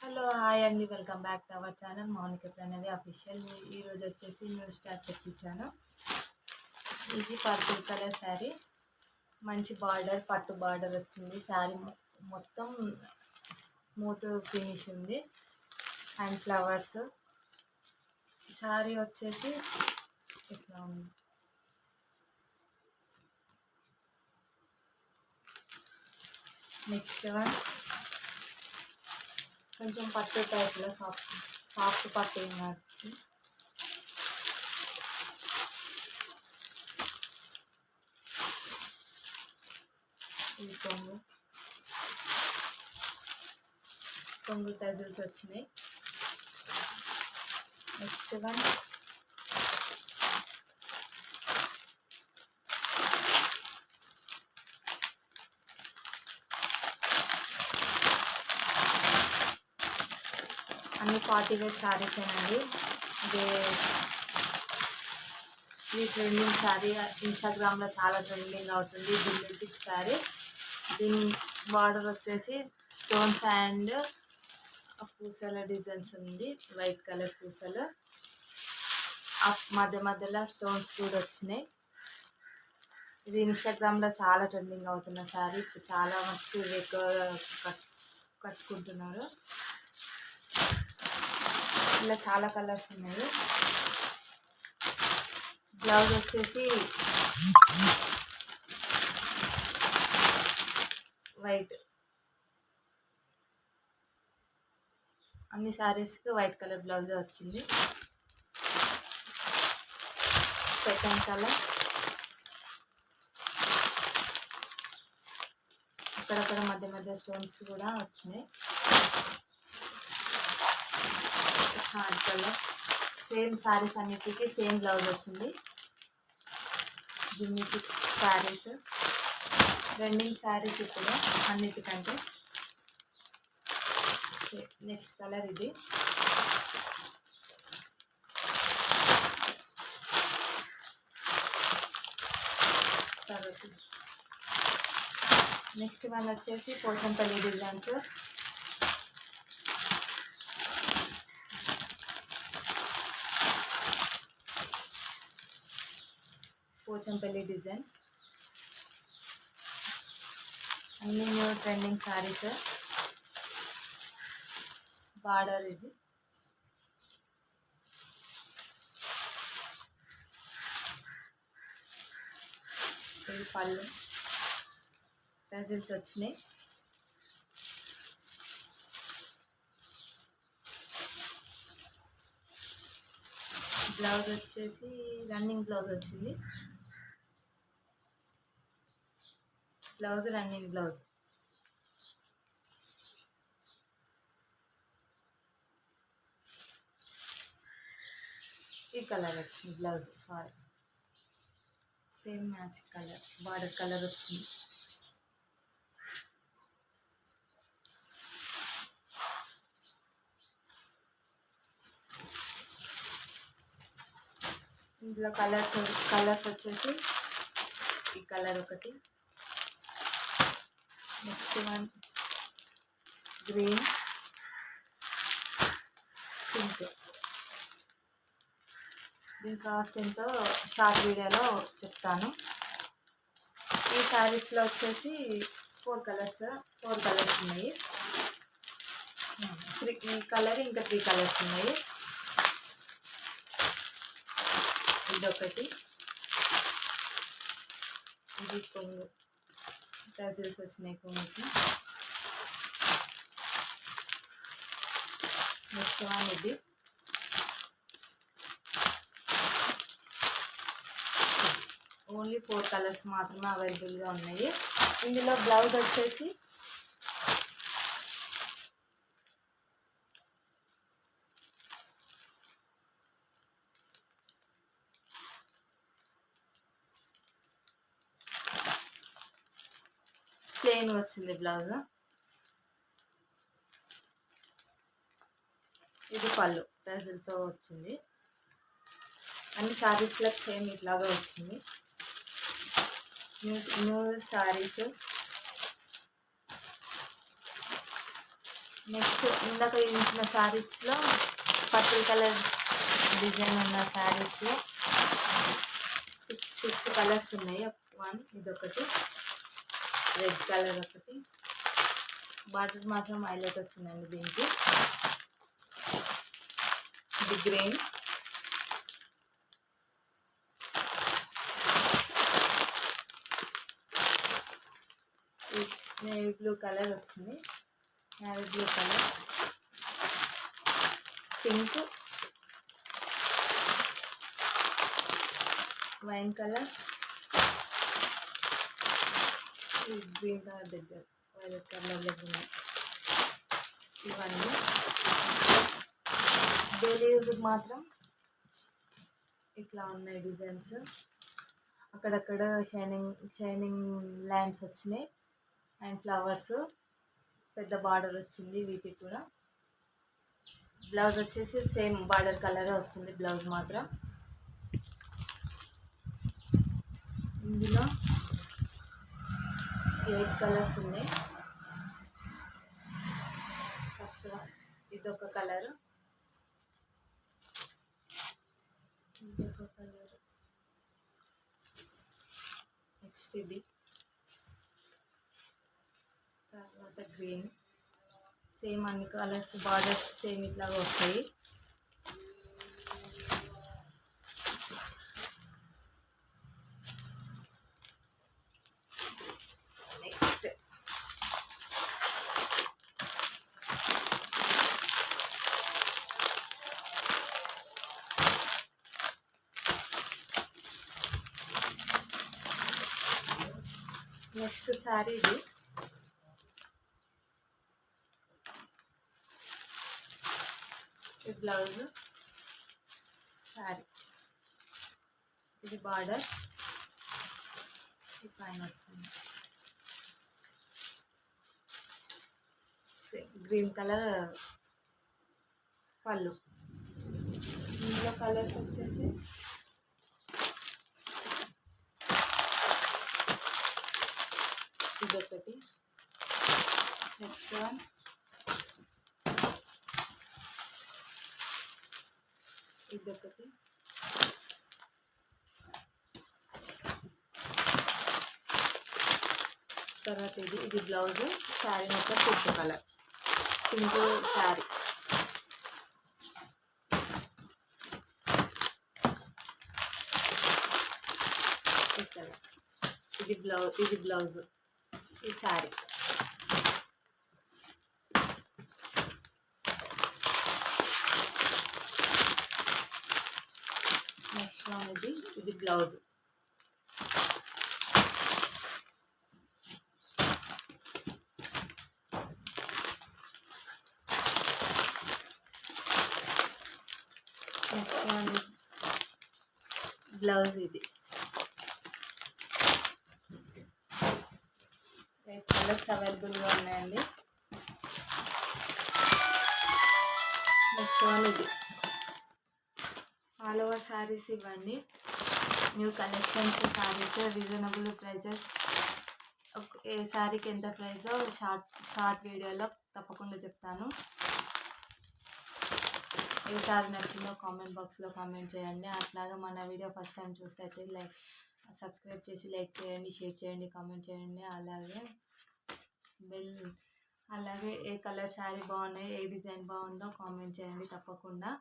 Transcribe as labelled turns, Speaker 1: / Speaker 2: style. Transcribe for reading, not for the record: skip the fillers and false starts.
Speaker 1: Hello hi అండి, welcome back to our channel Mounika Pranavi official. ఈరోజు వచ్చేసి న్యూ స్టార్ట్ తెప్పించాను. ఇది పర్పుల్ కలర్ శారీ, మంచి బార్డర్, పట్టు బార్డర్ వచ్చింది. శారీ మొత్తం స్మూత్ ఫినిష్ ఉంది అండ్ ఫ్లవర్స్. శారీ వచ్చేసి ఇట్లా ఉంది. నెక్స్ట్ వన్ కొంచెం పట్టు టైప్లో సాఫ్ట్ పట్టు ఉన్నది. ఇది కొంగు టజిల్స్ వచ్చినాయి. నెక్స్ట్ వన్ అన్ని పార్టీ వేర్ శారీస్ అండి. ఈ ట్రెండింగ్ శారీ ఇన్స్టాగ్రామ్లో చాలా ట్రెండింగ్ అవుతుంది. ఢిల్లీ శారీ. దీని బార్డర్ వచ్చేసి స్టోన్స్ అండ్ పూసల డిజైన్స్ ఉంది. వైట్ కలర్ పూసలు, మధ్య మధ్యలో స్టోన్స్ కూడా వచ్చినాయి. ఇది ఇన్స్టాగ్రామ్లో చాలా ట్రెండింగ్ అవుతున్న శారీ. ఇప్పుడు చాలా మస్తు ఎక్కువ కట్టుకుంటున్నారు. ఇలా చాలా కలర్స్ ఉన్నాయి. బ్లౌజ్ వచ్చేసి వైట్. అన్ని శారీస్కి వైట్ కలర్ బ్లౌజే వచ్చింది. సెకండ్ కలర్ అక్కడక్కడ మధ్య మధ్య స్టోన్స్ కూడా వచ్చినాయి. థర్డ్ కలర్ సేమ్ శారీస్ అన్నిటికీ సేమ్ బ్లౌజ్ వచ్చింది. దీనికి శారీస్ ట్రెండింగ్ శారీస్ ఇప్పుడు అన్నిటికంటే. నెక్స్ట్ కలర్ ఇది. తర్వాత నెక్స్ట్ వన్ వచ్చేసి పోచంపల్లి డిజైన్స్. పోచంపల్లి డిజైన్ అన్ని న్యూ ట్రెండింగ్ శారీస్. బార్డర్ ఇది. ఇది పళ్ళు టజిల్స్ వచ్చినాయి. బ్లౌజ్ వచ్చేసి రన్నింగ్ బ్లౌజ్ వచ్చింది. Blouse running blouse. ఈ కలర్ వచ్చింది blouse. Sorry, same match colour, border colour వచ్చింది. ఇందులో కలర్స్ వచ్చేసి ఈ కలర్ ఒకటి, నెక్స్ట్ వన్ గ్రీన్, పింక్. దీని కాస్ట్ ఎంతో షార్ట్ వీడియోలో చెప్తాను. ఈ శారీస్లో వచ్చేసి ఫోర్ కలర్స్ ఉన్నాయి. ఈ కలర్ ఇంకా 3 కలర్స్ ఉన్నాయి. ఇదొకటి. ఇది కొంగు టజిల్స్ వచ్చినాయి కొంగుకి. నెక్స్ట్ వన్ ఇది. ఓన్లీ 4 కలర్స్ మాత్రమే అవైలబుల్గా ఉన్నాయి. ఇందులో బ్లౌజ్ వచ్చేసి ప్లెయిన్ వచ్చింది బ్లౌజ్. ఇది పళ్ళు టజిల్తో వచ్చింది. అన్ని శారీస్లో సేమ్ ఇట్లాగా వచ్చింది. న్యూ శారీస్ నెక్స్ట్ ఇందాక చూపించిన శారీస్లో పర్పుల్ కలర్ డిజైన్ ఉన్న శారీస్లో సిక్స్ కలర్స్ ఉన్నాయి. ఇదొకటి, రెడ్ కలర్ ఒకటి, బార్డర్ మాత్రం హైలైట్ వచ్చిందండి దీనికి. ఇది గ్రీన్, నేవీ బ్లూ కలర్ వచ్చింది, navy blue colour, pink, wine colour, green colour దగ్గర వైలెట్ కలర్ దగ్గర. ఇవన్నీ డైలీ యూజ్కి మాత్రం ఇట్లా ఉన్నాయి డిజైన్స్. అక్కడక్కడ షైనింగ్ లైన్స్ వచ్చినాయి అండ్ ఫ్లవర్స్, పెద్ద బార్డర్ వచ్చింది వీటికి కూడా. బ్లౌజ్ వచ్చేసి సేమ్ బార్డర్ కలరే వస్తుంది బ్లౌజ్ మాత్రం. ఇందులో 8 కలర్స్ ఉన్నాయి. ఫస్ట్ ఇదొక కలర్, ఇదొక కలర్, నెక్స్ట్ ఇది, తర్వాత గ్రీన్. సేమ్ అన్ని కలర్స్ బార్డర్స్ సేమ్ ఇట్లాగా వస్తాయి. నెక్స్ట్ శారీ, ఇది బ్లౌజ్, శారీ, ఇది బార్డర్, ఇది పైన వస్తుంది. గ్రీన్ కలర్ పళ్ళు. ఇందులో కలర్స్ వచ్చేసి ఇదొకటి, నెక్స్ట్ వన్, ఇదొకటి, తర్వాత ఇది బ్లౌజ్. శారీ మొత్తం పింక్ కలర్, పింక్ శారీ. ఇది బ్లౌజ్, ఈ శారీ. నెక్స్ట్ వన్ ఇది బ్లౌజ్. Next one blouse. ఇది 8 కలర్స్ అవైలబుల్గా ఉన్నాయండి. నెక్స్ట్ వన్ ఇది. ఆల్ ఓవర్ శారీస్ ఇవ్వండి, new collections saris, reasonable prices. ఏ శారీకి ఎంత ప్రైజో షార్ట్ వీడియోలో తప్పకుండా చెప్తాను. ఏ శారీ నచ్చిందో కామెంట్ బాక్స్లో కామెంట్ చేయండి. అట్లాగా మన వీడియో ఫస్ట్ టైం చూస్తే సబ్స్క్రైబ్ చేసి లైక్ చేయండి, షేర్ చేయండి, కామెంట్ చేయండి. అలాగే ఏ కలర్ శారీ బాగున్నాయి, ఏ డిజైన్ బాగుందో కామెంట్ చేయండి తప్పకుండా.